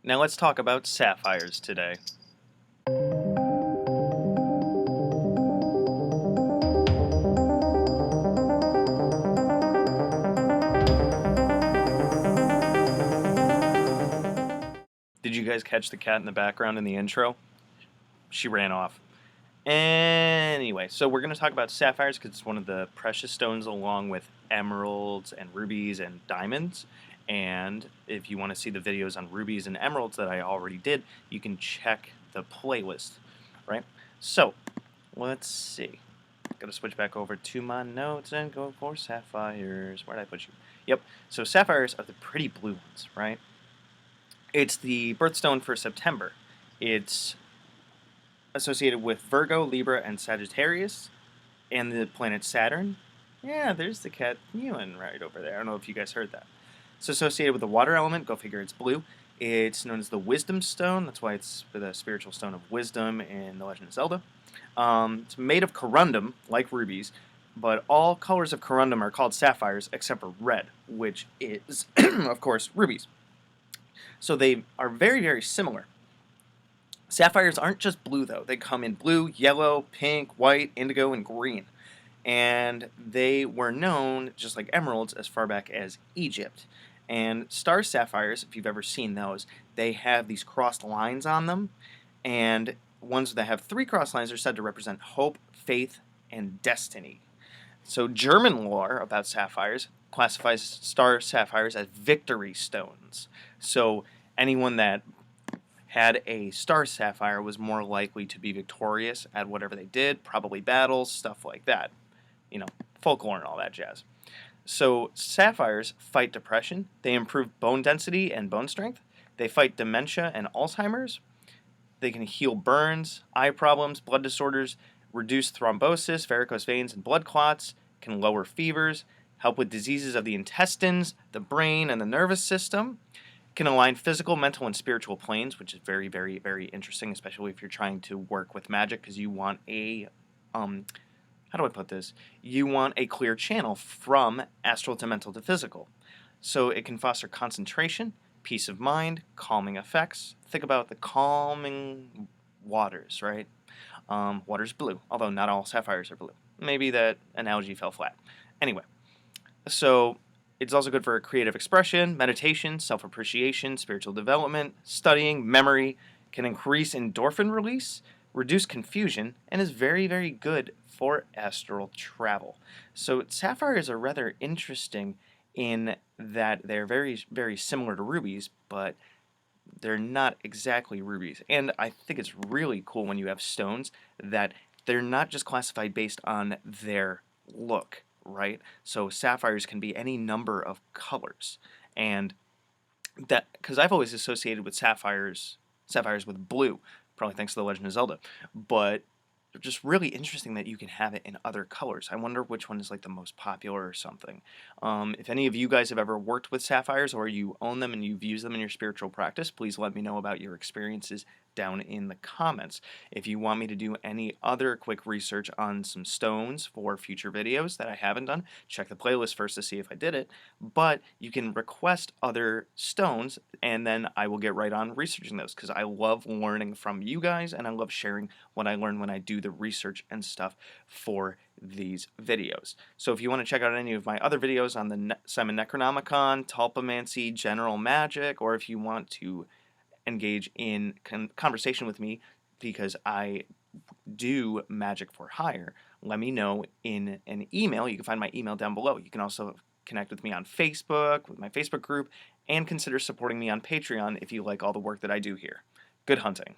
Now let's talk about sapphires today. Did you guys catch the cat in the background in the intro? She ran off. Anyway, so we're going to talk about sapphires because it's one of the precious stones along with emeralds and rubies and diamonds. And if you want to see the videos on rubies and emeralds that I already did, you can check the playlist, right? So, let's see. Got to switch back over to my notes and go for sapphires. Where did I put you? Yep. So sapphires are the pretty blue ones, right? It's the birthstone for September. It's associated with Virgo, Libra, and Sagittarius, and the planet Saturn. Yeah, there's the cat mewing right over there. I don't know if you guys heard that. It's associated with the water element. Go figure, it's blue. It's known as the Wisdom Stone. That's why it's the spiritual stone of wisdom in The Legend of Zelda. It's made of corundum, like rubies, but all colors of corundum are called sapphires except for red, which is, of course, rubies. So they are very, very similar. Sapphires aren't just blue, though. They come in blue, yellow, pink, white, indigo, and green. And they were known, just like emeralds, as far back as Egypt. And star sapphires, if you've ever seen those, they have these crossed lines on them. And ones that have 3 crossed lines are said to represent hope, faith, and destiny. So German lore about sapphires classifies star sapphires as victory stones. So anyone that had a star sapphire was more likely to be victorious at whatever they did, probably battles, stuff like that. You know, folklore and all that jazz. So sapphires fight depression, they improve bone density and bone strength, they fight dementia and Alzheimer's, they can heal burns, eye problems, blood disorders, reduce thrombosis, varicose veins, and blood clots, can lower fevers, help with diseases of the intestines, the brain, and the nervous system, can align physical, mental, and spiritual planes, which is very, very, very interesting, especially if you're trying to work with magic, because you want a, how do I put this? You want a clear channel from astral to mental to physical. So it can foster concentration, peace of mind, calming effects. Think about the calming waters, right? Water's blue, although not all sapphires are blue. Maybe that analogy fell flat. Anyway, so it's also good for creative expression, meditation, self-appreciation, spiritual development, studying, memory, can increase endorphin release, reduce confusion, and is very, very good for astral travel. So sapphires are rather interesting in that they're very, very similar to rubies, but they're not exactly rubies. And I think it's really cool when you have stones that they're not just classified based on their look, right? So sapphires can be any number of colors. And that, because I've always associated with sapphires with blue, probably thanks to The Legend of Zelda. But they're just really interesting that you can have it in other colors. I wonder which one is like the most popular or something. If any of you guys have ever worked with sapphires or you own them and you've used them in your spiritual practice, please let me know about your experiences down in the comments. If you want me to do any other quick research on some stones for future videos that I haven't done, check the playlist first to see if I did it. But you can request other stones and then I will get right on researching those because I love learning from you guys and I love sharing what I learn when I do the research and stuff for these videos. So if you want to check out any of my other videos on the Simon Necronomicon, Tulpamancy, General Magic, or if you want to engage in conversation with me because I do magic for hire, let me know in an email. You can find my email down below. You can also connect with me on Facebook, with my Facebook group, and consider supporting me on Patreon if you like all the work that I do here. Good hunting.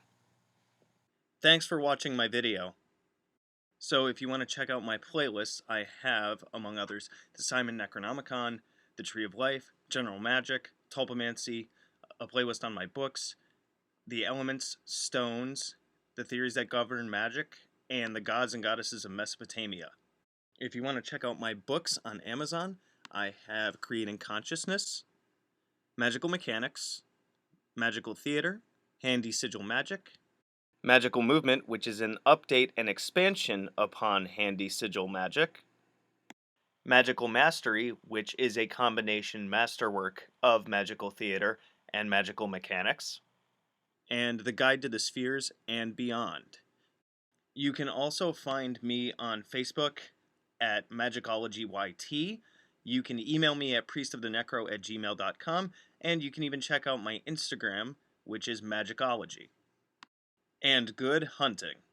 Thanks for watching my video. So if you want to check out my playlists, I have, among others, the Simon Necronomicon, the Tree of Life, General Magic, Tulpamancy, a playlist on my books, the elements, stones, the theories that govern magic, and the gods and goddesses of Mesopotamia. If you want to check out my books on Amazon, I have Creating Consciousness, Magical Mechanics, Magical Theater, Handy Sigil Magic, Magical Movement, which is an update and expansion upon Handy Sigil Magic, Magical Mastery, which is a combination masterwork of Magical Theater and Magical Mechanics, and the Guide to the Spheres and Beyond. You can also find me on Facebook at Magickology YT. You can email me at priestofthenecro@gmail.com, and you can even check out my Instagram, which is Magickology. And good hunting.